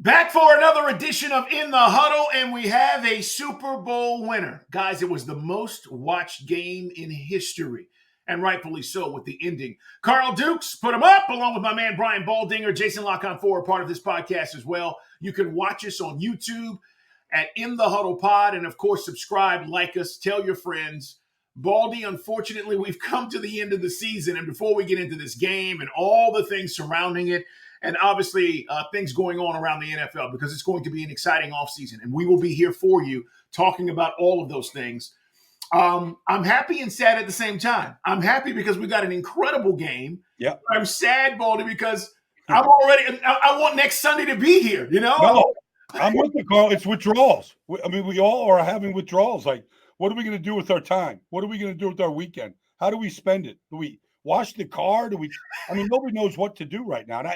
Back for another edition of In the Huddle, and we have a Super Bowl winner. Guys, it was the most watched game in history, and rightfully so with the ending. Carl Dukes put him up, along with my man Brian Baldinger, Jason Lock-on-4 are part of this podcast as well. You can watch us on YouTube at In the Huddle Pod, and of course, subscribe, like us, tell your friends. Baldy, unfortunately, we've come to the end of the season, and before we get into this game and all the things surrounding it, and obviously things going on around the NFL, because it's going to be an exciting offseason, and we will be here for you talking about all of those things. I'm happy and sad at the same time. I'm happy because we got an incredible game. Yeah. I'm sad, Baldy, because I want next Sunday to be here, you know? No, I'm with you, Carl. It's withdrawals. I mean, we all are having withdrawals. Like, what are we going to do with our time? What are we going to do with our weekend? How do we spend it? Do we wash the car? Nobody knows what to do right now.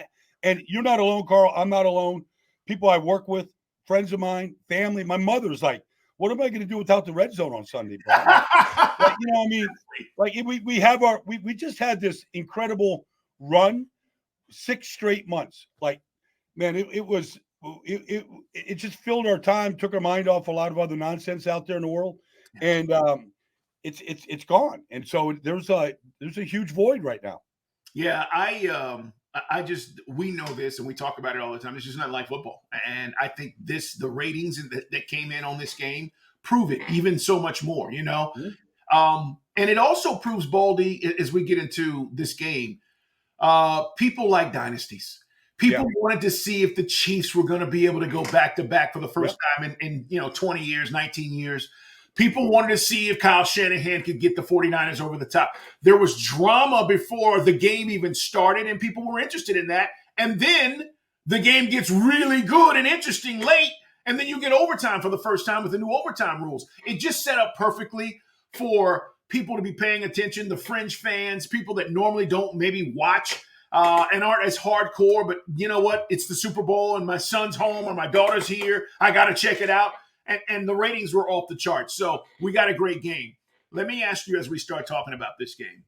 And you're not alone, Carl. I'm not alone. People I work with, friends of mine, family. My mother's like, what am I going to do without the red zone on Sunday, bro? We just had this incredible run, 6 straight months. Like, man, it just filled our time, took our mind off a lot of other nonsense out there in the world. And it's gone. And so there's a huge void right now. Yeah, we know this and we talk about it all the time. It's just not like football. And I think the ratings that came in on this game prove it even so much more, you know? Mm-hmm. And it also proves, Baldy, as we get into this game, people like dynasties. People wanted to see if the Chiefs were going to be able to go back-to-back for the first time in 20 years, 19 years. People wanted to see if Kyle Shanahan could get the 49ers over the top. There was drama before the game even started, and people were interested in that. And then the game gets really good and interesting late, and then you get overtime for the first time with the new overtime rules. It just set up perfectly for people to be paying attention, the fringe fans, people that normally don't maybe watch and aren't as hardcore. But you know what? It's the Super Bowl, and my son's home or my daughter's here. I got to check it out. And the ratings were off the charts. So we got a great game. Let me ask you, as we start talking about this game,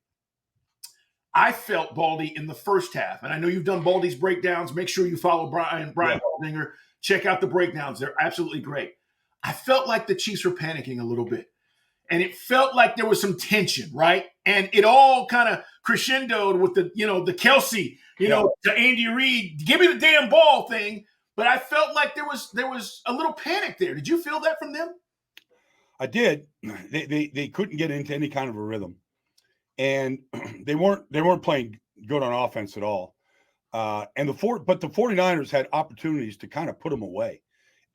I felt, Baldy, in the first half, and I know you've done Baldy's breakdowns. Make sure you follow Brian Baldinger. Check out the breakdowns. They're absolutely great. I felt like the Chiefs were panicking a little bit. And it felt like there was some tension, right? And it all kind of crescendoed with the Kelsey, to Andy Reid, give me the damn ball thing. But I felt like there was a little panic there. Did you feel that from them? I did. They couldn't get into any kind of a rhythm, and they weren't playing good on offense at all. But the 49ers had opportunities to kind of put them away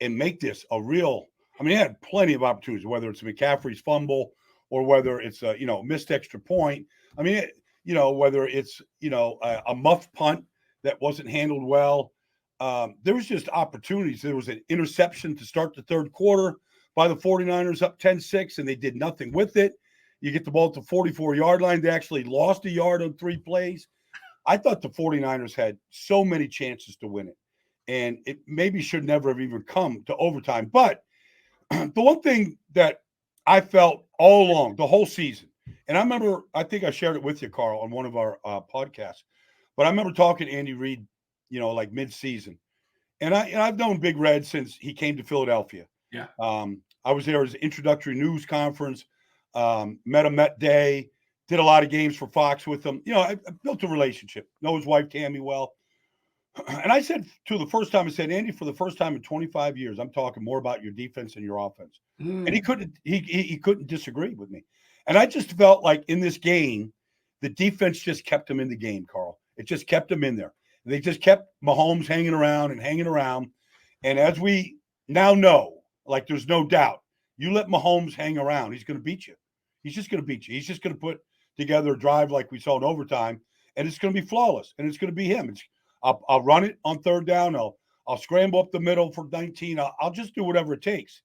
and make this a real. I mean, they had plenty of opportunities, whether it's McCaffrey's fumble or whether it's a missed extra point. I mean, whether it's a muffed punt that wasn't handled well. There was just opportunities. There was an interception to start the third quarter by the 49ers up 10-6, and they did nothing with it. You get the ball at the 44-yard line. They actually lost a yard on 3 plays. I thought the 49ers had so many chances to win it, and it maybe should never have even come to overtime. But the one thing that I felt all along, the whole season, and I think I shared it with you, Carl, on one of our podcasts, but I remember talking to Andy Reid, like mid-season. And I've known Big Red since he came to Philadelphia. Yeah. I was there at his introductory news conference, met him that day, did a lot of games for Fox with him. I built a relationship, know his wife, Tammy, well. And I said the first time, Andy, for the first time in 25 years, I'm talking more about your defense than your offense. And he couldn't disagree with me. And I just felt like in this game, the defense just kept him in the game, Carl. It just kept him in there. They just kept Mahomes hanging around. And as we now know, like there's no doubt, you let Mahomes hang around, he's going to beat you. He's just going to beat you. He's just going to put together a drive like we saw in overtime, and it's going to be flawless, and it's going to be him. I'll run it on third down. I'll scramble up the middle for 19. I'll just do whatever it takes.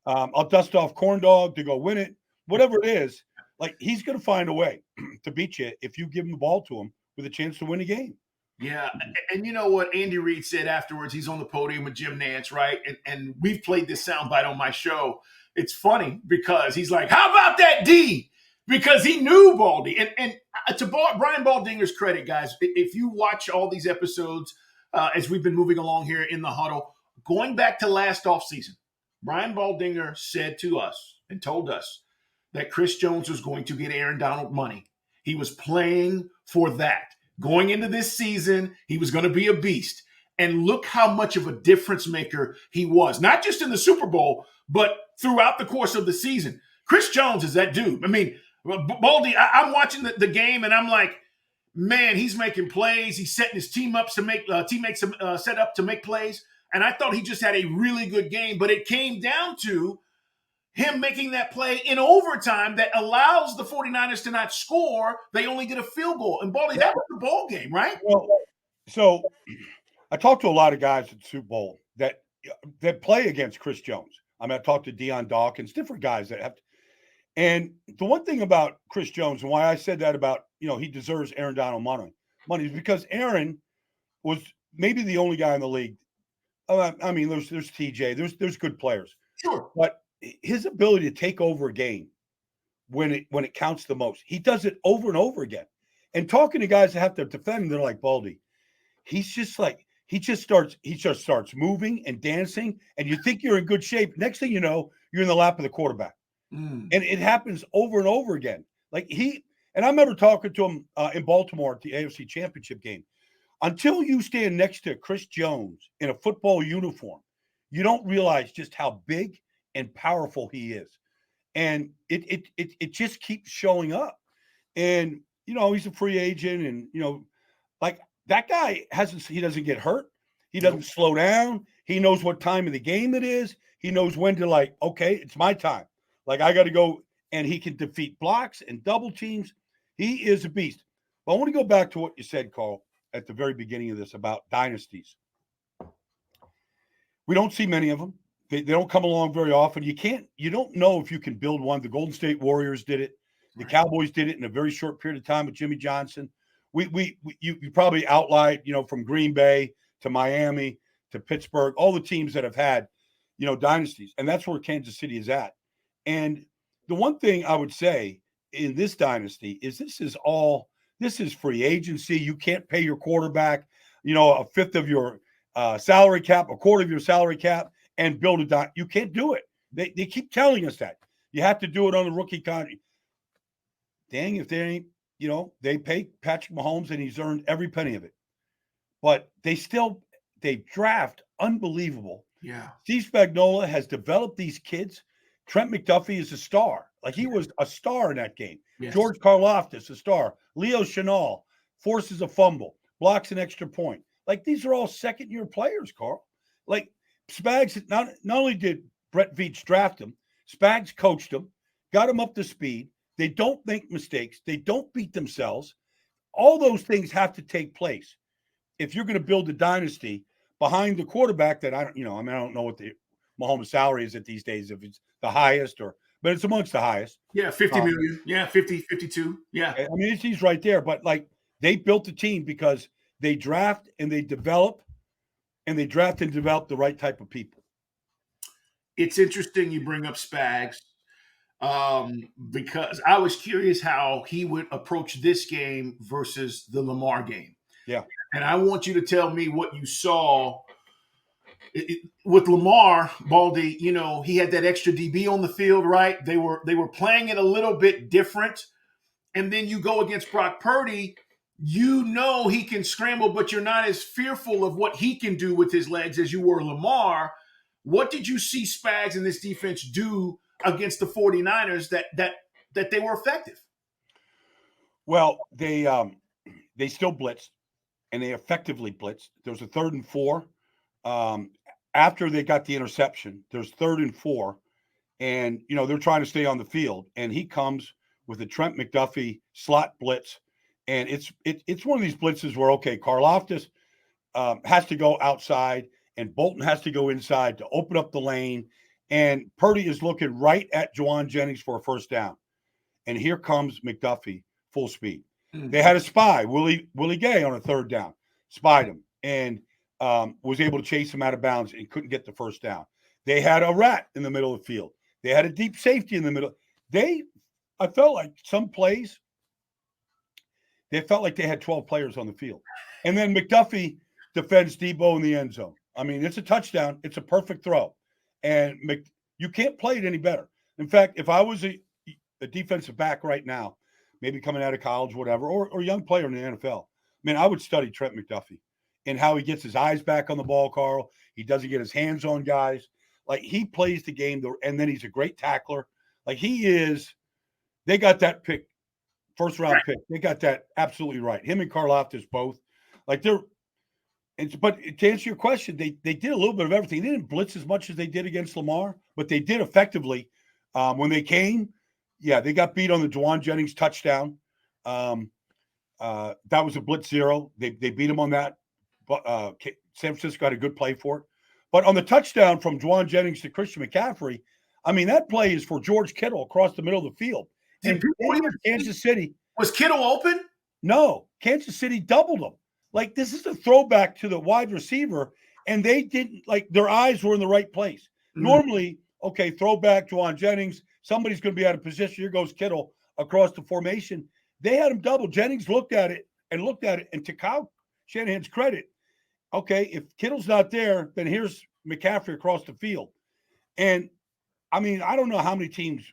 I'll dust off corn dog to go win it, whatever it is. Like, he's going to find a way to beat you if you give him the ball to him with a chance to win a game. Yeah, and you know what Andy Reid said afterwards? He's on the podium with Jim Nantz, right? And we've played this soundbite on my show. It's funny because he's like, how about that D? Because he knew Baldy. And to Brian Baldinger's credit, guys, if you watch all these episodes as we've been moving along here in the huddle, going back to last offseason, Brian Baldinger said to us and told us that Chris Jones was going to get Aaron Donald money. He was playing for that. Going into this season, he was going to be a beast. And look how much of a difference maker he was, not just in the Super Bowl, but throughout the course of the season. Chris Jones is that dude. I mean, Baldy, I'm watching the game, and I'm like, man, he's making plays. He's setting his team up to make teammates set up to make plays. And I thought he just had a really good game, but it came down to him making that play in overtime that allows the 49ers to not score. They only get a field goal. And Baldy, that was the ball game, right? Well, so I talked to a lot of guys at the Super Bowl that play against Chris Jones. I mean, I talked to Deion Dawkins, different guys that have to. And the one thing about Chris Jones and why I said that about, he deserves Aaron Donald money is because Aaron was maybe the only guy in the league. I mean, there's TJ, there's good players. Sure. But his ability to take over a game when it counts the most, he does it over and over again. And talking to guys that have to defend him, they're like, Baldy, he just starts moving and dancing, and you think you're in good shape. Next thing you know, you're in the lap of the quarterback. And it happens over and over again. And I remember talking to him in Baltimore at the AFC Championship game. Until you stand next to Chris Jones in a football uniform, you don't realize just how big and powerful he is. And it just keeps showing up. And, he's a free agent, and, that guy he doesn't get hurt. He doesn't slow down. He knows what time of the game it is. He knows when to okay, it's my time. I got to go, and he can defeat blocks and double teams. He is a beast. But I want to go back to what you said, Carl, at the very beginning of this about dynasties. We don't see many of them. They don't come along very often. You don't know if you can build one. The Golden State Warriors did it. The Cowboys did it in a very short period of time with Jimmy Johnson. You probably outlined, from Green Bay to Miami to Pittsburgh, all the teams that have had, dynasties. And that's where Kansas City is at. And the one thing I would say in this dynasty is this is free agency. You can't pay your quarterback, a fifth of your salary cap, a quarter of your salary cap, and build you can't do it. They keep telling us that. You have to do it on the rookie contract. Dang, if they ain't, they pay Patrick Mahomes and he's earned every penny of it. But they draft unbelievable. Yeah. Steve Spagnuolo has developed these kids. Trent McDuffie is a star. He was a star in that game. Yes. George Karlaftis, a star. Leo Chenal forces a fumble, blocks an extra point. These are all second-year players, Carl. Spags, not only did Brett Veach draft him, Spags coached him, got him up to speed. They don't make mistakes. They don't beat themselves. All those things have to take place if you're going to build a dynasty behind the quarterback that I don't know what the Mahomes' salary is at these days, if it's the highest but it's amongst the highest. Yeah, 50 million. Yeah, 50, 52. Yeah. I mean, he's right there. But they built the team because they draft and they develop, and they draft and develop the right type of people. It's interesting you bring up Spags because I was curious how he would approach this game versus the Lamar game. Yeah. And I want you to tell me what you saw with Lamar, Baldy. He had that extra DB on the field, right? They were playing it a little bit different. And then you go against Brock Purdy, he can scramble, but you're not as fearful of what he can do with his legs as you were Lamar. What did you see Spags and this defense do against the 49ers that they were effective? Well, they still blitzed, and they effectively blitzed. There was a 3rd and 4. After they got the interception, there's 3rd and 4, and they're trying to stay on the field, and he comes with a Trent McDuffie slot blitz, and it's one of these blitzes where Karlaftis has to go outside, and Bolton has to go inside to open up the lane, and Purdy is looking right at Juwan Jennings for a first down, and here comes McDuffie full speed. Mm-hmm. They had a spy, Willie Gay, on a 3rd down, spied him, and was able to chase him out of bounds and couldn't get the first down. They had a rat in the middle of the field. They had a deep safety in the middle. I felt like some plays, they felt like they had 12 players on the field. And then McDuffie defends Debo in the end zone. I mean, it's a touchdown. It's a perfect throw. And you can't play it any better. In fact, if I was a defensive back right now, maybe coming out of college, whatever, or a young player in the NFL, I would study Trent McDuffie and how he gets his eyes back on the ball, Carl. He doesn't get his hands on guys. Like, he plays the game, and then he's a great tackler. Like, they got that pick, first-round pick. They got that absolutely right. Him and Karlaftis both. Like, but to answer your question, they did a little bit of everything. They didn't blitz as much as they did against Lamar, but they did effectively. When they came, they got beat on the Juwan Jennings touchdown. That was a blitz zero. They beat him on that. San Francisco had a good play for it. But on the touchdown from Juwan Jennings to Christian McCaffrey, that play is for George Kittle across the middle of the field. And Kansas City. Was Kittle open? No. Kansas City doubled him. Like, this is a throwback to the wide receiver, and they didn't, like, their eyes were in the right place. Normally, okay, throwback, Juwan Jennings, somebody's going to be out of position. Here goes Kittle across the formation. They had him double. Jennings looked at it, and to Kyle Shanahan's credit, okay, if Kittle's not there, then here's McCaffrey across the field. And, I don't know how many teams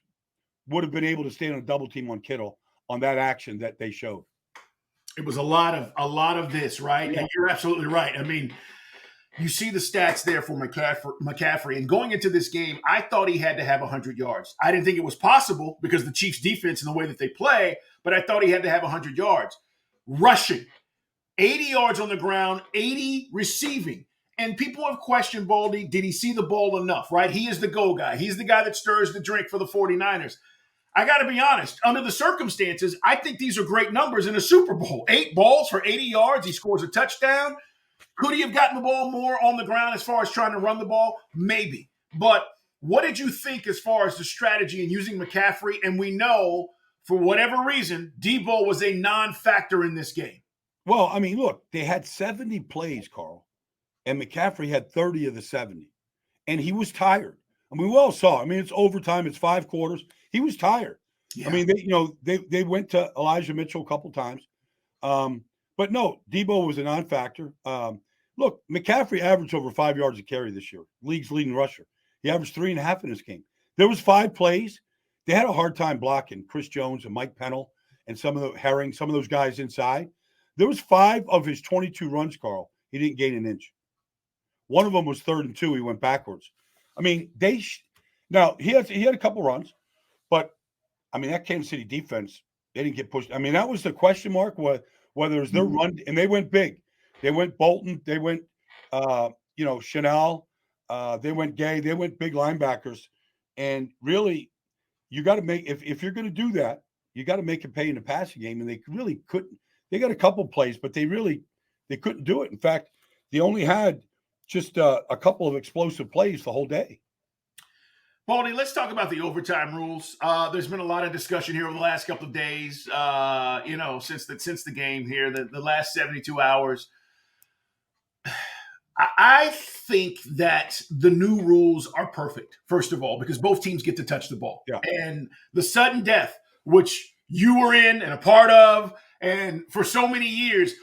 would have been able to stand on a double team on Kittle on that action that they showed. It was a lot of this, right? Yeah. And you're absolutely right. You see the stats there for McCaffrey. And going into this game, I thought he had to have 100 yards. I didn't think it was possible because of the Chiefs' defense and the way that they play, but I thought he had to have 100 yards. Rushing, 80 yards on the ground, 80 receiving. And people have questioned Baldy, did he see the ball enough, right? He is the go guy. He's the guy that stirs the drink for the 49ers. I got to be honest, under the circumstances, I think these are great numbers in a Super Bowl. 8 balls for 80 yards. He scores a touchdown. Could he have gotten the ball more on the ground as far as trying to run the ball? Maybe. But what did you think as far as the strategy in using McCaffrey? And we know, for whatever reason, Debo was a non-factor in this game. Well, look, they had 70 plays, Carl, and McCaffrey had 30 of the 70. And he was tired. We all saw. It's overtime. It's 5 quarters. He was tired. Yeah. They went to Elijah Mitchell a couple times. But no, Debo was a non-factor. Look, McCaffrey averaged over 5 yards a carry this year. League's leading rusher. He averaged 3.5 in this game. There was 5 plays. They had a hard time blocking Chris Jones and Mike Pennell and some of those guys inside. There was 5 of his 22 runs, Carl. He didn't gain an inch. One of them was 3rd and 2. He went backwards. Now he had a couple runs, but that Kansas City defense, they didn't get pushed. That was the question mark, whether it's their run, and they went big. They went Bolton, they went Chanel, they went Gay, they went big linebackers. And really, you got to make, if you're going to do that, you got to make it pay in the passing game. And they really couldn't. They got a couple plays, but they couldn't do it. In fact, they only had just a couple of explosive plays the whole day. Baldy, let's talk about the overtime rules. There's been a lot of discussion here over the last couple of days, since the game here, the last 72 hours. I think that the new rules are perfect, first of all, because both teams get to touch the ball. Yeah. And the sudden death, which you were in and a part of, and for so many years,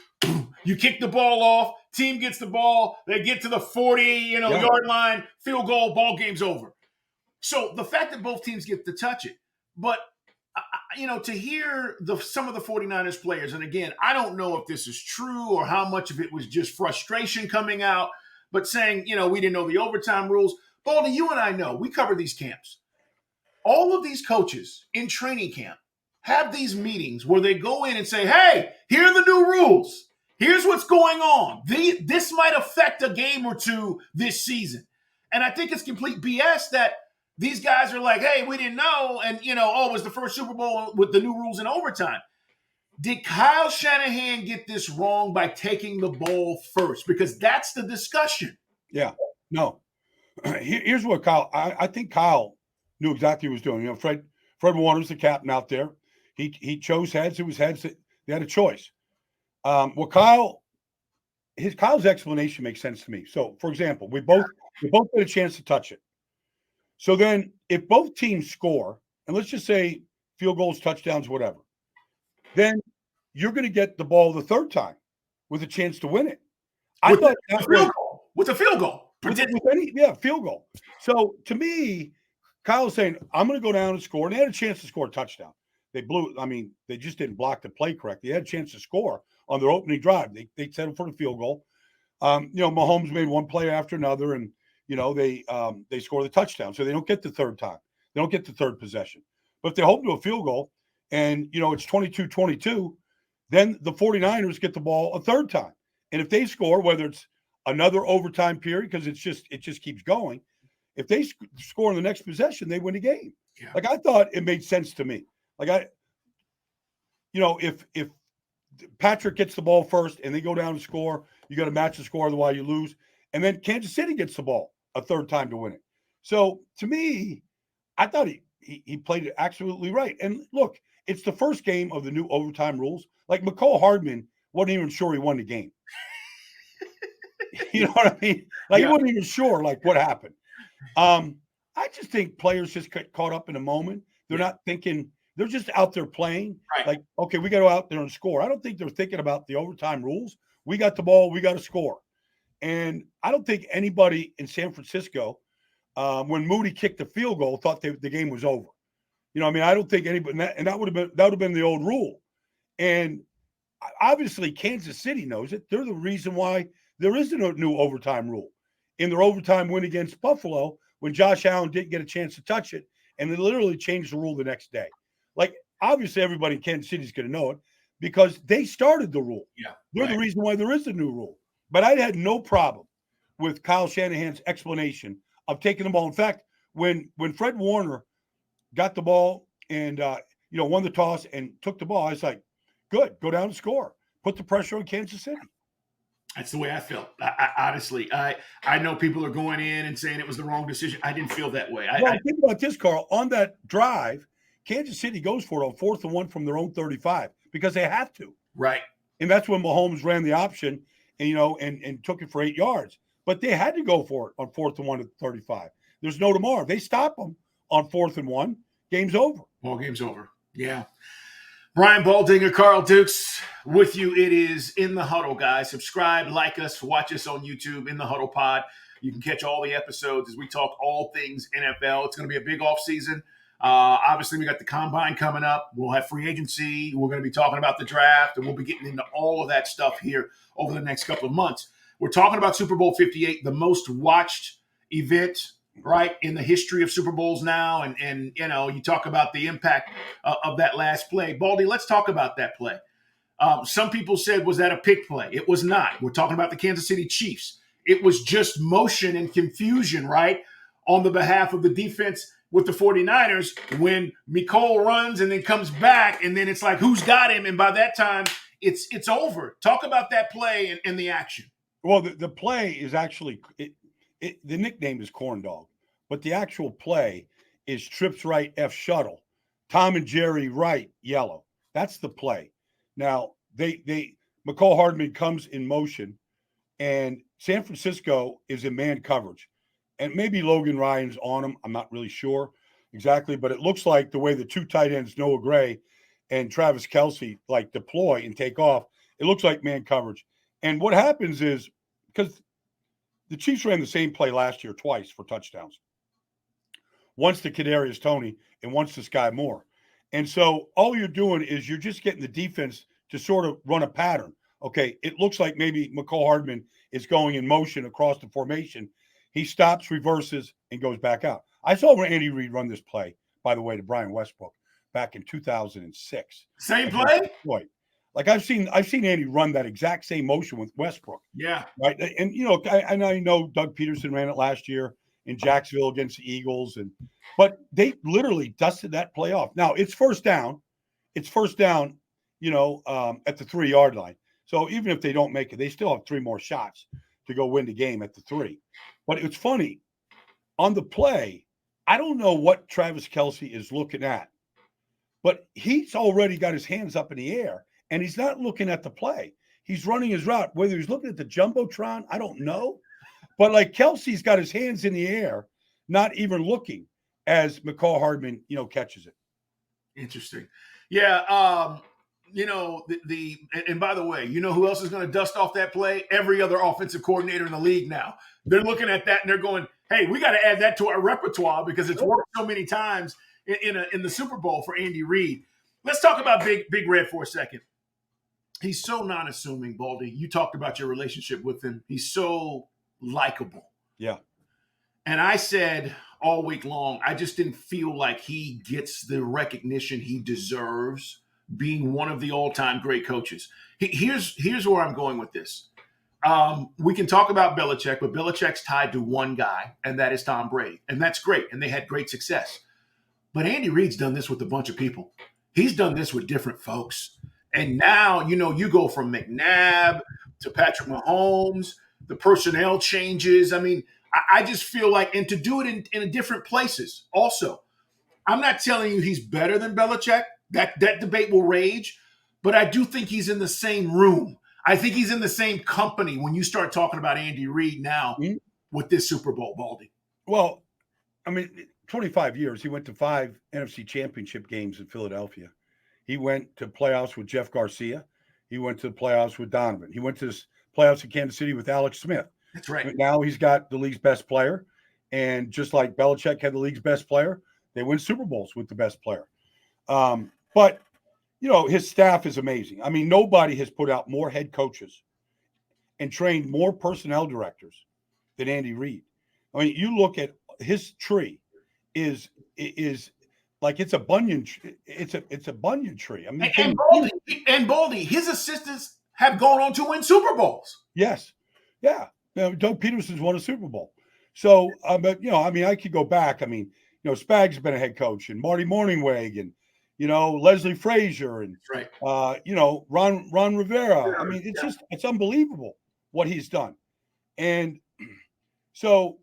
you kick the ball off, team gets the ball, they get to the 40, yard line, field goal, ball game's over. So the fact that both teams get to touch it, but, to hear some of the 49ers players, and again, I don't know if this is true or how much of it was just frustration coming out, but saying, we didn't know the overtime rules. Baldy, you and I know, we cover these camps. All of these coaches in training camp have these meetings where they go in and say, hey, here are the new rules. Here's what's going on. This might affect a game or two this season. And I think it's complete BS that these guys are like, hey, we didn't know. And, it was the first Super Bowl with the new rules in overtime. Did Kyle Shanahan get this wrong by taking the ball first? Because that's the discussion. Yeah. No. Here's what Kyle – I think Kyle knew exactly what he was doing. Fred Warner's the captain out there. He chose heads. It was heads. They had a choice. Kyle's explanation makes sense to me. So, for example, we both get a chance to touch it. So then if both teams score, and let's just say field goals, touchdowns, whatever, then you're going to get the ball the third time with a chance to win it. I thought with a field goal. Field goal. So to me, Kyle's saying, I'm going to go down and score. And they had a chance to score a touchdown. They they just didn't block the play correctly. They had a chance to score on their opening drive. They settled for the field goal. Mahomes made one play after another, and they score the touchdown. So they don't get the third time. They don't get the third possession. But if they hold to a field goal and, it's 22-22, then the 49ers get the ball a third time. And if they score, whether it's another overtime period, because it just keeps going, if they score in the next possession, they win the game. Yeah. Like, I thought it made sense to me. Like, if Patrick gets the ball first and they go down and score, you got to match the score, otherwise you lose. And then Kansas City gets the ball a third time to win it. So to me, I thought he played it absolutely right. And look, it's the first game of the new overtime rules. Like, McCall Hardman wasn't even sure he won the game. You know what I mean? Like, he wasn't even sure, like, what happened. I just think players just get caught up in a moment. They're not thinking. They're just out there playing. Right. Like, okay, we got to go out there and score. I don't think they're thinking about the overtime rules. We got the ball. We got to score. And I don't think anybody in San Francisco, when Moody kicked the field goal, thought the game was over. I don't think anybody, and that would have been the old rule. And obviously, Kansas City knows it. They're the reason why there isn't a new overtime rule. In their overtime win against Buffalo, when Josh Allen didn't get a chance to touch it, and they literally changed the rule the next day. Like, obviously, everybody in Kansas City is going to know it because they started the rule. Yeah, they're the reason why there is a new rule. But I had no problem with Kyle Shanahan's explanation of taking the ball. In fact, when Fred Warner got the ball and won the toss and took the ball, I was like, good, go down and score. Put the pressure on Kansas City. That's the way I felt. Honestly, I know people are going in and saying it was the wrong decision. I didn't feel that way. Think about this, Carl. On that drive, Kansas City goes for it on 4th and 1 from their own 35 because they have to. Right. And that's when Mahomes ran the option and took it for 8 yards. But they had to go for it on 4th and 1 at 35. There's no tomorrow. If they stop them on 4th and 1, game's over. Well, game's over. Yeah. Brian Baldinger, Carl Dukes, with you. It is In the Huddle, guys. Subscribe, like us, watch us on YouTube, In the Huddle Pod. You can catch all the episodes as we talk all things NFL. It's going to be a big offseason. Obviously, we got the Combine coming up. We'll have free agency. We're going to be talking about the draft, and we'll be getting into all of that stuff here over the next couple of months. We're talking about Super Bowl 58, the most watched event, right, in the history of Super Bowls now. And you talk about the impact of that last play. Baldy, let's talk about that play. Some people said, was that a pick play? It was not. We're talking about the Kansas City Chiefs. It was just motion and confusion, right, on the behalf of the defense with the 49ers when Mecole runs and then comes back, and then it's like, who's got him? And by that time, it's over. Talk about that play and the action. Well, the play is actually the nickname is Corn Dog, but the actual play is trips right F shuttle, Tom and Jerry right yellow. That's the play. Now McCall Hardman comes in motion, and San Francisco is in man coverage, and maybe Logan Ryan's on him. I'm not really sure exactly, but it looks like the way the two tight ends, Noah Gray and Travis Kelce, like deploy and take off, it looks like man coverage. And what happens is, because the Chiefs ran the same play last year twice for touchdowns. Once to Kadarius Toney and once to Sky Moore. And so all you're doing is you're just getting the defense to sort of run a pattern. Okay, it looks like maybe McCall Hardman is going in motion across the formation. He stops, reverses, and goes back out. I saw Andy Reid run this play, by the way, to Brian Westbrook back in 2006. Same play? Detroit. Like I've seen Andy run that exact same motion with Westbrook. Yeah. Right. And I know Doug Peterson ran it last year in Jacksonville against the Eagles, but they literally dusted that play off. Now it's first down. It's first down, at the 3-yard line. So even if they don't make it, they still have 3 more shots to go win the game at the 3. But it's funny. On the play, I don't know what Travis Kelce is looking at, but he's already got his hands up in the air. And he's not looking at the play. He's running his route. Whether he's looking at the Jumbotron, I don't know. But like Kelsey's got his hands in the air, not even looking as McCall Hardman, catches it. Interesting. Yeah. and by the way, you know who else is going to dust off that play? Every other offensive coordinator in the league now. They're looking at that and they're going, hey, we got to add that to our repertoire because it's worked so many times in the Super Bowl for Andy Reid. Let's talk about Big Red for a second. He's so non-assuming, Baldy. You talked about your relationship with him. He's so likable. Yeah. And I said all week long, I just didn't feel like he gets the recognition he deserves being one of the all-time great coaches. Here's where I'm going with this. We can talk about Belichick, but Belichick's tied to one guy, and that is Tom Brady. And that's great, and they had great success. But Andy Reid's done this with a bunch of people. He's done this with different folks. And now, you go from McNabb to Patrick Mahomes, the personnel changes. I mean, I just feel like, and to do it in different places also. I'm not telling you he's better than Belichick. That debate will rage, but I do think he's in the same room. I think he's in the same company when you start talking about Andy Reid now with this Super Bowl, Baldy. Well, I mean, 25 years. He went to 5 NFC championship games in Philadelphia. He went to playoffs with Jeff Garcia. He went to the playoffs with Donovan. He went to the playoffs in Kansas City with Alex Smith. That's right. Now he's got the league's best player. And just like Belichick had the league's best player, they win Super Bowls with the best player. But, his staff is amazing. I mean, nobody has put out more head coaches and trained more personnel directors than Andy Reid. I mean, you look at his tree is like it's a banyan. It's a banyan tree. I mean, and Baldy, his assistants have gone on to win Super Bowls. Yes, yeah. Doug Peterson's won a Super Bowl. So, but I mean, I could go back. I mean, Spag's been a head coach, and Marty Morningweg, and Leslie Frazier, and right. Ron Rivera. I mean, it's unbelievable what he's done. And so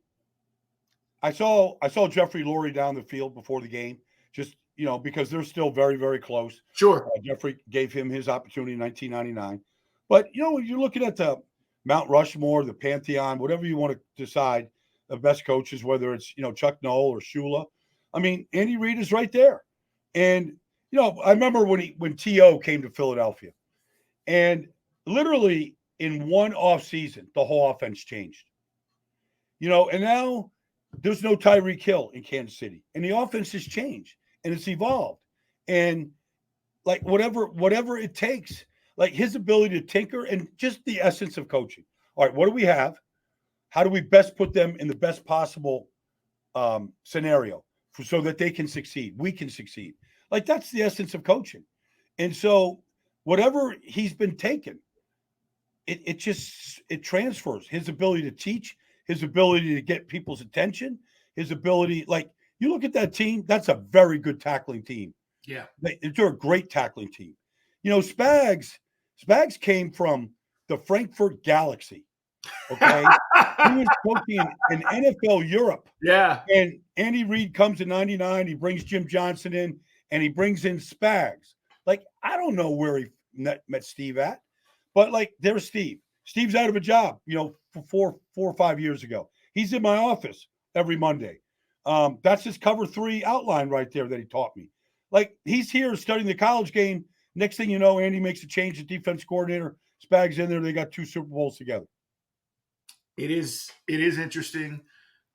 I saw Jeffrey Lurie down the field before the game, just because they're still very, very close. Sure. Jeffrey gave him his opportunity in 1999. But when you're looking at the Mount Rushmore, the Pantheon, whatever you want to decide, the best coaches, whether it's Chuck Noll or Shula, I mean, Andy Reid is right there. And I remember when T.O. came to Philadelphia, and literally in one off season, the whole offense changed. And now there's no Tyreek Hill in Kansas City, and the offense has changed and it's evolved. And like whatever it takes, like his ability to tinker and just the essence of coaching. All right, what do we have? How do we best put them in the best possible scenario so that they can succeed? We can succeed. Like that's the essence of coaching. And so whatever he's been taken, it transfers. His ability to teach, his ability to get people's attention, his ability, like you look at that team, that's a very good tackling team. Yeah. They're a great tackling team. Spags came from the Frankfurt Galaxy. Okay. He was coaching in NFL Europe. Yeah. And Andy Reid comes in 99. He brings Jim Johnson in, and he brings in Spags. Like, I don't know where he met Steve at, but like, there's Steve. Steve's out of a job, for 4 or 5 years ago. He's in my office every Monday. That's his cover 3 outline right there that he taught me. Like, he's here studying the college game. Next thing you know, Andy makes a change at defense coordinator. Spags in there. They got 2 Super Bowls together. It is interesting,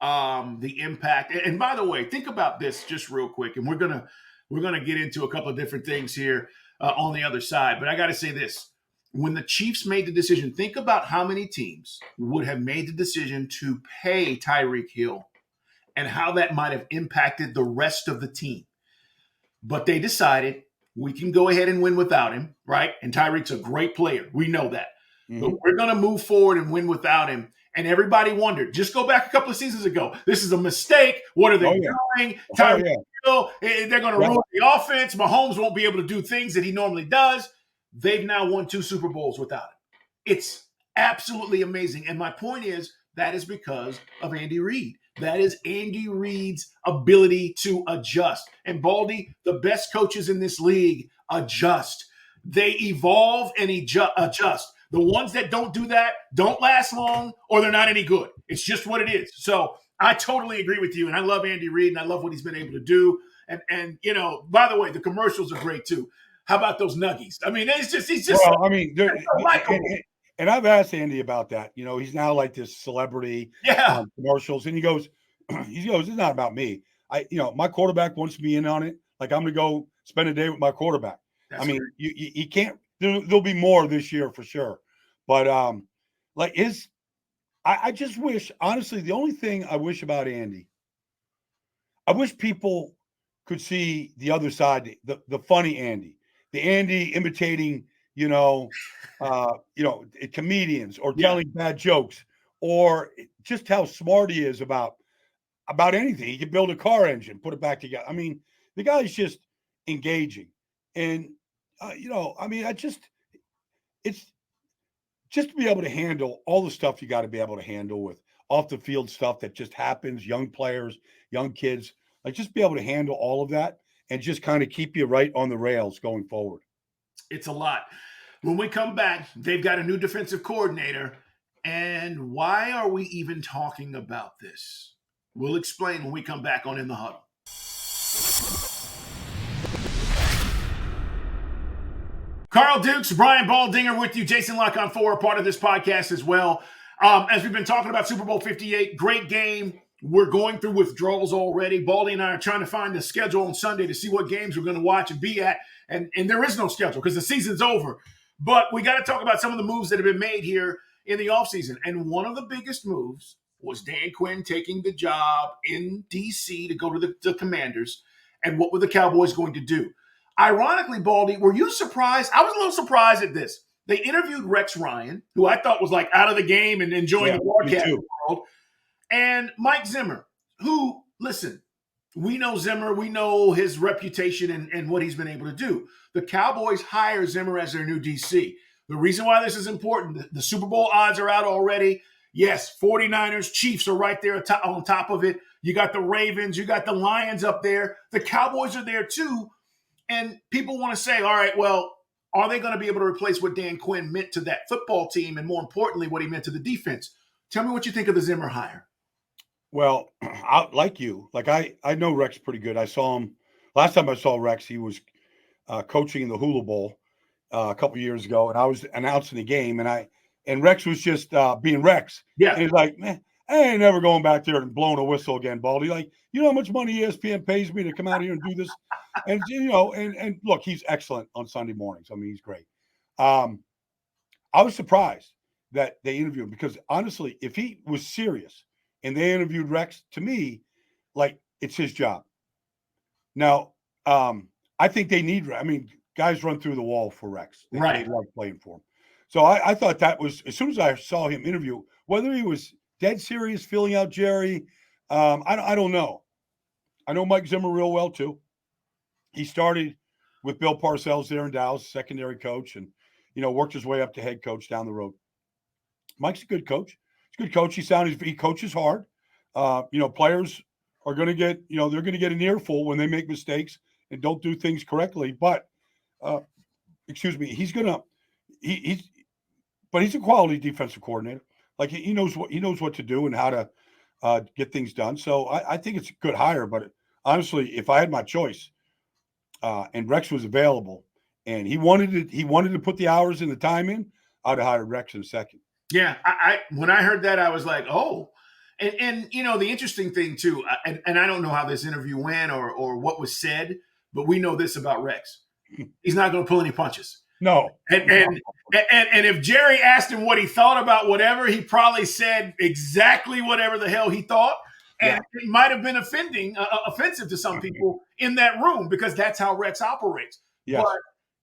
the impact. And by the way, think about this just real quick, and we're gonna get into a couple of different things here on the other side. But I got to say this: when the Chiefs made the decision, think about how many teams would have made the decision to pay Tyreek Hill, and how that might have impacted the rest of the team. But they decided we can go ahead and win without him, right? And Tyreek's a great player. We know that. Mm-hmm. But we're going to move forward and win without him. And everybody wondered, just go back a couple of seasons ago. This is a mistake. What are they doing? Tyreek Hill, they're going to ruin the offense. Mahomes won't be able to do things that he normally does. They've now won 2 Super Bowls without him. It's absolutely amazing. And my point is, that is because of Andy Reid. That is Andy Reid's ability to adjust. And Baldy, the best coaches in this league adjust. They evolve and adjust. The ones that don't do that don't last long, or they're not any good. It's just what it is. So I totally agree with you. And I love Andy Reid, and I love what he's been able to do. And by the way, the commercials are great too. How about those nuggies? I mean, he's just well, I mean, so likable. and I've asked Andy about that. You know, he's now like this celebrity Yeah. on commercials, and he goes, it's not about me. My quarterback wants me in on it. Like, I'm going to go spend a day with my quarterback. That's I mean, great. you can't. There'll be more this year for sure. But I just wish, honestly, the only thing I wish about Andy, I wish people could see the other side, the funny Andy, the Andy imitating, comedians or Yeah. telling bad jokes, or just how smart he is about anything. He can build a car engine, put it back together. I mean, the guy's just engaging, and it's just to be able to handle all the stuff you got to be able to handle with off the field stuff that just happens, young players, young kids, like just be able to handle all of that and just kind of keep you right on the rails going forward. It's a lot. When we come back, they've got a new defensive coordinator. And why are we even talking about this? We'll explain when we come back on In the Huddle. Carl Dukes, Brian Baldinger with you. Jason Luck on 4, part of this podcast as well. As we've been talking about Super Bowl 58, great game. We're going through withdrawals already. Baldy and I are trying to find the schedule on Sunday to see what games we're going to watch and be at. And there is no schedule because the season's over. But we got to talk about some of the moves that have been made here in the offseason. And one of the biggest moves was Dan Quinn taking the job in DC to go to the Commanders. And what were the Cowboys going to do? Ironically, Baldy, were you surprised? I was a little surprised at this. They interviewed Rex Ryan, who I thought was like out of the game and enjoying the broadcast world, and Mike Zimmer, who, listen, we know Zimmer, we know his reputation and what he's been able to do. The Cowboys hire Zimmer as their new DC. The reason why this is important, the Super Bowl odds are out already. Yes, 49ers, Chiefs are right there on top of it. You got the Ravens, you got the Lions up there. The Cowboys are there too. And people want to say, all right, well, are they going to be able to replace what Dan Quinn meant to that football team and more importantly, what he meant to the defense? Tell me what you think of the Zimmer hire. Well, I know Rex pretty good. I saw him last time I saw Rex. He was coaching in the Hula Bowl a couple years ago, and I was announcing the game, and Rex was just being Rex. Yeah, and he's like, man, I ain't never going back there and blowing a whistle again, Baldy. Like, you know how much money ESPN pays me to come out here and do this? And and look, he's excellent on Sunday mornings. I mean, he's great. I was surprised that they interviewed him because honestly, if he was serious and they interviewed Rex, to me, like, it's his job. Now, I think they need. I mean, guys run through the wall for Rex. They love playing for him. So I thought that was, as soon as I saw him interview, whether he was dead serious, filling out Jerry, I don't know. I know Mike Zimmer real well too. He started with Bill Parcells there in Dallas, secondary coach, and worked his way up to head coach down the road. Mike's a good coach. He's a good coach. He coaches hard. Players are going to get, they're going to get an earful when they make mistakes and don't do things correctly. But, he's a quality defensive coordinator. Like, he knows what to do and how to get things done. So I think it's a good hire. But honestly, if I had my choice, and Rex was available, and he wanted to put the hours and the time in, I'd have hired Rex in a second. Yeah, when I heard that, I was like, oh. And the interesting thing too, and I don't know how this interview went or what was said, but we know this about Rex. He's not going to pull any punches. No. And if Jerry asked him what he thought about whatever, he probably said exactly whatever the hell he thought. And it might have been offensive to some people in that room because that's how Rex operates. Yes. But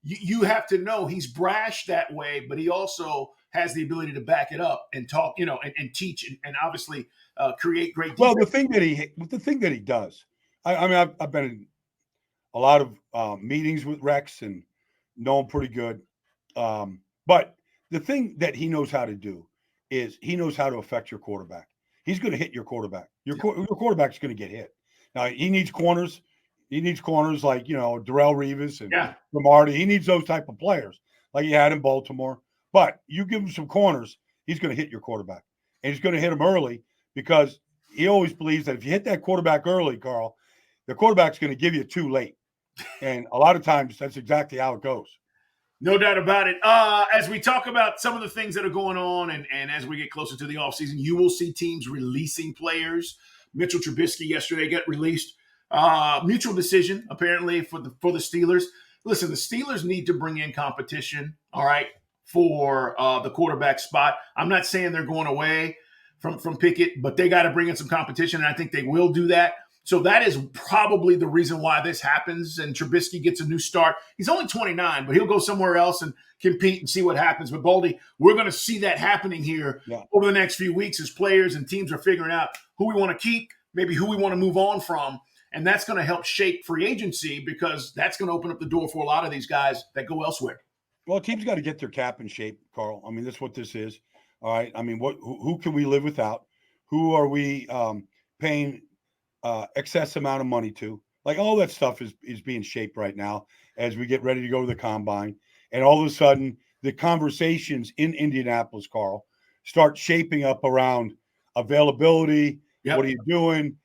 you have to know he's brash that way, but he also has the ability to back it up and talk, and teach and obviously create great defense. Well, the thing that he does, I've been in a lot of meetings with Rex and know him pretty good. But the thing that he knows how to do is he knows how to affect your quarterback. He's going to hit your quarterback. Your quarterback's going to get hit. Now, he needs corners. He needs corners like, Darrelle Revis and Lamarty. He needs those type of players like he had in Baltimore. But you give him some corners, he's going to hit your quarterback. And he's going to hit him early because he always believes that if you hit that quarterback early, Carl, the quarterback's going to give you too late. And a lot of times that's exactly how it goes. No doubt about it. As we talk about some of the things that are going on, and as we get closer to the offseason, you will see teams releasing players. Mitchell Trubisky yesterday got released. Mutual decision, apparently, for the Steelers. Listen, the Steelers need to bring in competition, all right, for the quarterback spot. I'm not saying they're going away from Pickett, but they got to bring in some competition, and I think they will do that. So that is probably the reason why this happens, and Trubisky gets a new start. He's only 29, but he'll go somewhere else and compete and see what happens. But, Baldy, we're going to see that happening here over the next few weeks as players and teams are figuring out who we want to keep, maybe who we want to move on from, and that's going to help shape free agency because that's going to open up the door for a lot of these guys that go elsewhere. Well, teams got to get their cap in shape, Carl. I mean, that's what this is. All right. I mean, who can we live without? Who are we paying excess amount of money to? Like all that stuff is being shaped right now as we get ready to go to the combine. And all of a sudden, the conversations in Indianapolis, Carl, start shaping up around availability. Yep. What are you doing?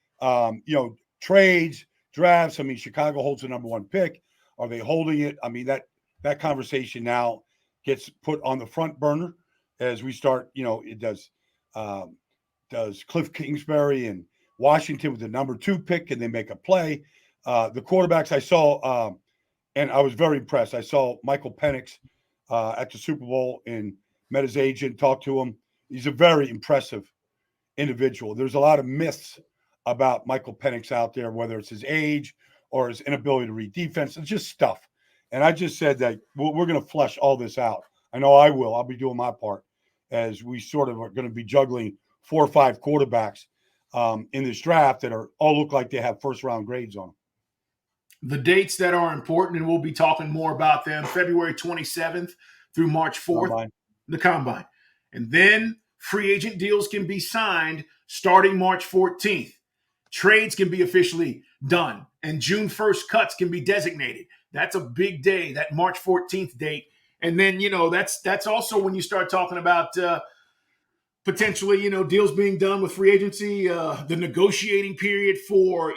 Trades, drafts. I mean, Chicago holds the number one pick. Are they holding it? I mean, that conversation now gets put on the front burner as we start, it does Cliff Kingsbury and Washington with the number 2 pick, and they make a play. The quarterbacks I saw, and I was very impressed. I saw Michael Penix at the Super Bowl and met his agent, talked to him. He's a very impressive individual. There's a lot of myths about Michael Penix out there, whether it's his age or his inability to read defense. It's just stuff. And I just said that we're going to flesh all this out. I know I will. I'll be doing my part as we sort of are going to be juggling 4 or 5 quarterbacks in this draft that all look like they have first-round grades on them. The dates that are important, and we'll be talking more about them, February 27th through March 4th, the Combine. And then free agent deals can be signed starting March 14th. Trades can be officially done, and June 1st cuts can be designated. That's a big day, that March 14th date. And then, that's also when you start talking about potentially, deals being done with free agency. The negotiating period for,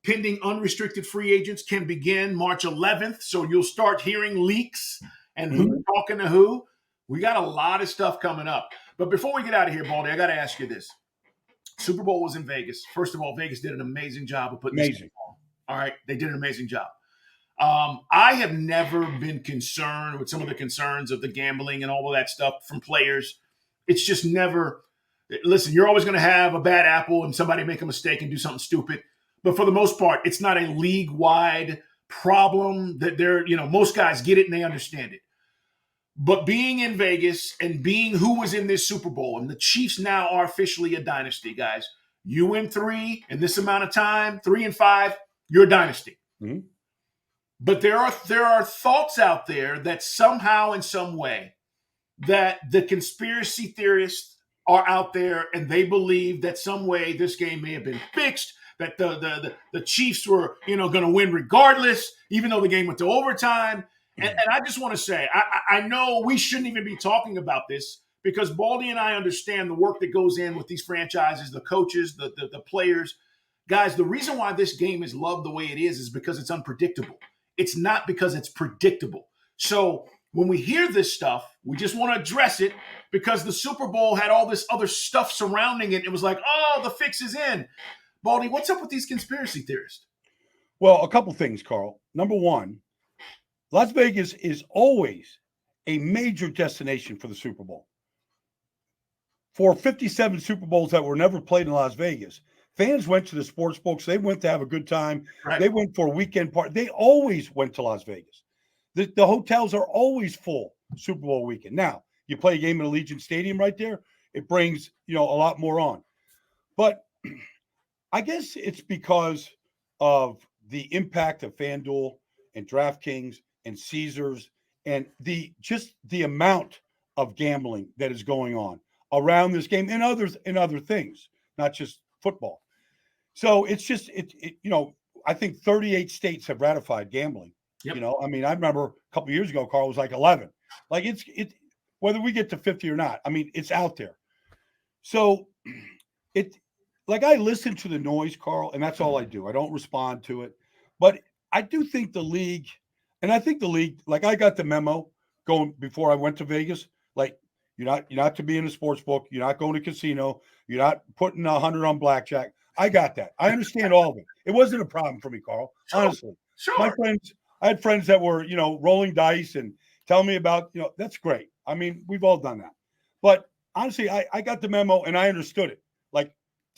pending unrestricted free agents can begin March 11th. So you'll start hearing leaks and who's talking to who. We got a lot of stuff coming up. But before we get out of here, Baldy, I got to ask you this. Super Bowl was in Vegas. First of all, Vegas did an amazing job of putting this on. All right, they did an amazing job. I have never been concerned with some of the concerns of the gambling and all of that stuff from players. It's just never – listen, you're always going to have a bad apple and somebody make a mistake and do something stupid. But for the most part, it's not a league-wide problem that most guys get it and they understand it. But being in Vegas and being who was in this Super Bowl, and the Chiefs now are officially a dynasty, guys. You win 3 in this amount of time, 3 and 5, you're a dynasty. Mm-hmm. But there are thoughts out there that somehow in some way that the conspiracy theorists are out there and they believe that some way this game may have been fixed, that the Chiefs were going to win regardless, even though the game went to overtime. And I just want to say, I know we shouldn't even be talking about this because Baldy and I understand the work that goes in with these franchises, the coaches, the players. Guys, the reason why this game is loved the way it is because it's unpredictable. It's not because it's predictable. So when we hear this stuff, we just want to address it because the Super Bowl had all this other stuff surrounding it. It was like, oh, the fix is in. Baldy, what's up with these conspiracy theorists? Well, a couple things, Carl. Number one, Las Vegas is always a major destination for the Super Bowl. For 57 Super Bowls that were never played in Las Vegas, fans went to the sports books. They went to have a good time. Right. They went for a weekend party. They always went to Las Vegas. The hotels are always full Super Bowl weekend. Now, you play a game at Allegiant Stadium right there, it brings, a lot more on. But I guess it's because of the impact of FanDuel and DraftKings and Caesars and the amount of gambling that is going on around this game and other things, not just football. So it's just I think 38 states have ratified gambling. Yep. I remember a couple of years ago, Carl, was like 11. Like it's whether we get to 50 or not. It's out there. So I listen to the noise, Carl, and that's all I do. I don't respond to it. But I do think the league, and I think the league, like I got the memo going before I went to Vegas. Like you're not to be in a sports book. You're not going to casino. You're not putting 100 on blackjack. I got that. I understand all of it. It wasn't a problem for me, Carl. Sure, honestly, my sure. friends, I had friends that were rolling dice and telling me about that's great. I mean, we've all done that. But honestly, I got the memo and I understood it. Like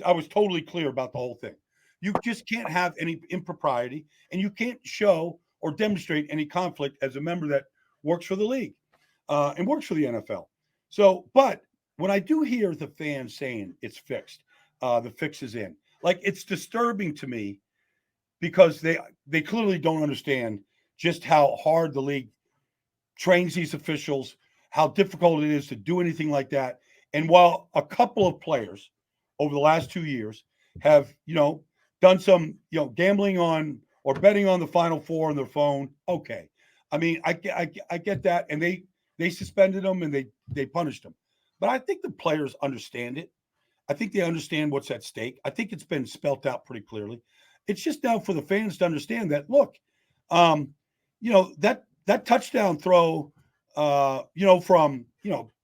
I was totally clear about the whole thing. You just can't have any impropriety, and you can't show or demonstrate any conflict as a member that works for the league and works for the NFL. So, but when I do hear the fans saying it's fixed, the fix is in, like it's disturbing to me because they clearly don't understand just how hard the league trains these officials, how difficult it is to do anything like that. And while a couple of players over the last 2 years have, done some, gambling on or betting on the Final Four on their phone, okay. I mean, I get that, and they suspended them and they punished them. But I think the players understand it. I think they understand what's at stake. I think it's been spelt out pretty clearly. It's just now for the fans to understand that, look, that touchdown throw, from,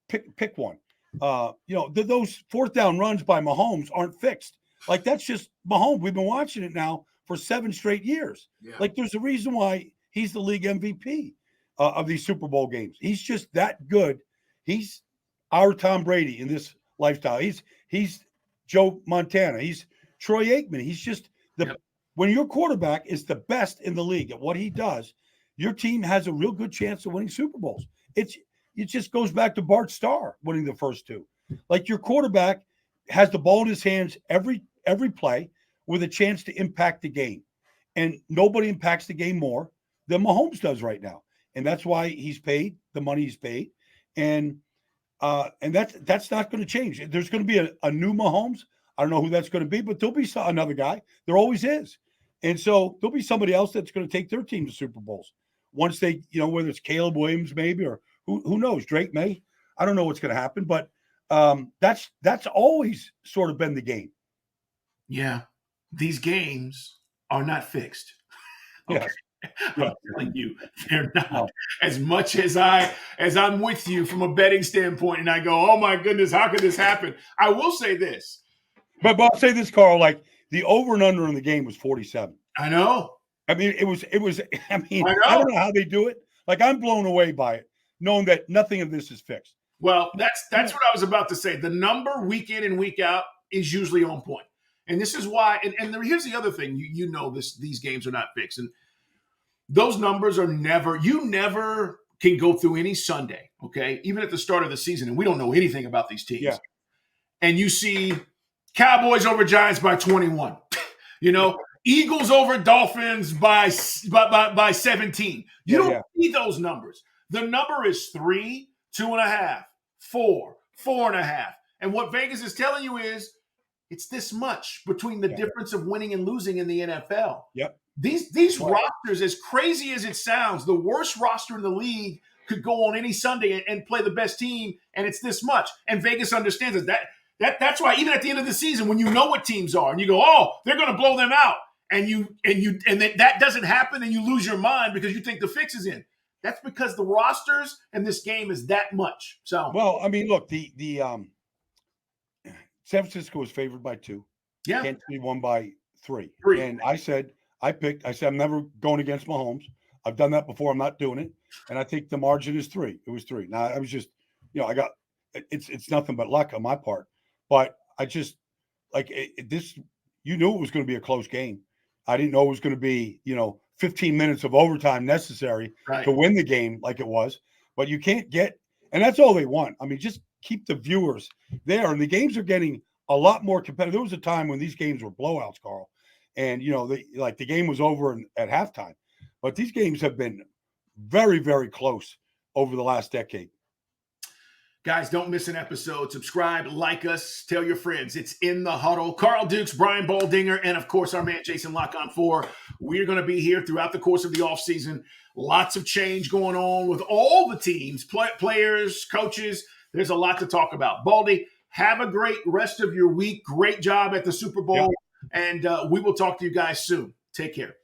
pick one, those fourth down runs by Mahomes aren't fixed. Like that's just Mahomes. We've been watching it now for 7 straight years. Yeah. Like there's a reason why he's the league MVP of these Super Bowl games. He's just that good. He's our Tom Brady in this lifestyle. He's Joe Montana. He's Troy Aikman. He's just when your quarterback is the best in the league at what he does, your team has a real good chance of winning Super Bowls. It just goes back to Bart Starr winning the first 2. Like your quarterback has the ball in his hands every play with a chance to impact the game. And nobody impacts the game more than Mahomes does right now. And that's why he's paid the money he's paid. And that's not going to change. There's going to be a new Mahomes. I don't know who that's going to be, but there'll be another guy. There always is. And so there'll be somebody else that's going to take their team to Super Bowls. Once they, whether it's Caleb Williams maybe, or who knows, Drake may. I don't know what's going to happen, but that's always sort of been the game. Yeah. These games are not fixed. Okay. I'm telling you, they're not. No. As much as I'm with you from a betting standpoint, and I go, oh my goodness, how could this happen? I will say this. But I'll say this, Carl, like the over and under in the game was 47. I know. I mean, it was, I don't know how they do it. Like I'm blown away by it, knowing that nothing of this is fixed. Well, that's what I was about to say. The number week in and week out is usually on point. And this is why, and here's the other thing, these games are not fixed. And those numbers are you never can go through any Sunday, okay, even at the start of the season, and we don't know anything about these teams. Yeah. And you see Cowboys over Giants by 21, Eagles over Dolphins by 17. You don't see those numbers. The number is 3, 2.5, 4, 4.5. And what Vegas is telling you is it's this much between the difference of winning and losing in the NFL. Yep. These rosters, as crazy as it sounds, the worst roster in the league could go on any Sunday and play the best team, and it's this much. And Vegas understands it. That's why even at the end of the season, when you know what teams are and you go, oh, they're going to blow them out, and that doesn't happen, and you lose your mind because you think the fix is in. That's because the rosters and this game is that much. So, well, I mean, look, the San Francisco was favored by 2. Yeah, Kansas City won by 3. And I said I'm never going against Mahomes. I've done that before. I'm not doing it. And I think the margin is 3. It was 3. Now I was just, I got it's nothing but luck on my part. But I just like this. You knew it was going to be a close game. I didn't know it was going to be 15 minutes of overtime necessary to win the game like it was. But you can't get, and that's all they want. I mean, just keep the viewers there. And the games are getting a lot more competitive. There was a time when these games were blowouts, Carl. And, the game was over at halftime. But these games have been very, very close over the last decade. Guys, don't miss an episode. Subscribe, like us, tell your friends. It's In the Huddle. Carl Dukes, Brian Baldinger, and, of course, our man Jason Lock-on-4. We're going to be here throughout the course of the offseason. Lots of change going on with all the teams, players, coaches. There's a lot to talk about. Baldy, have a great rest of your week. Great job at the Super Bowl. Yep. And we will talk to you guys soon. Take care.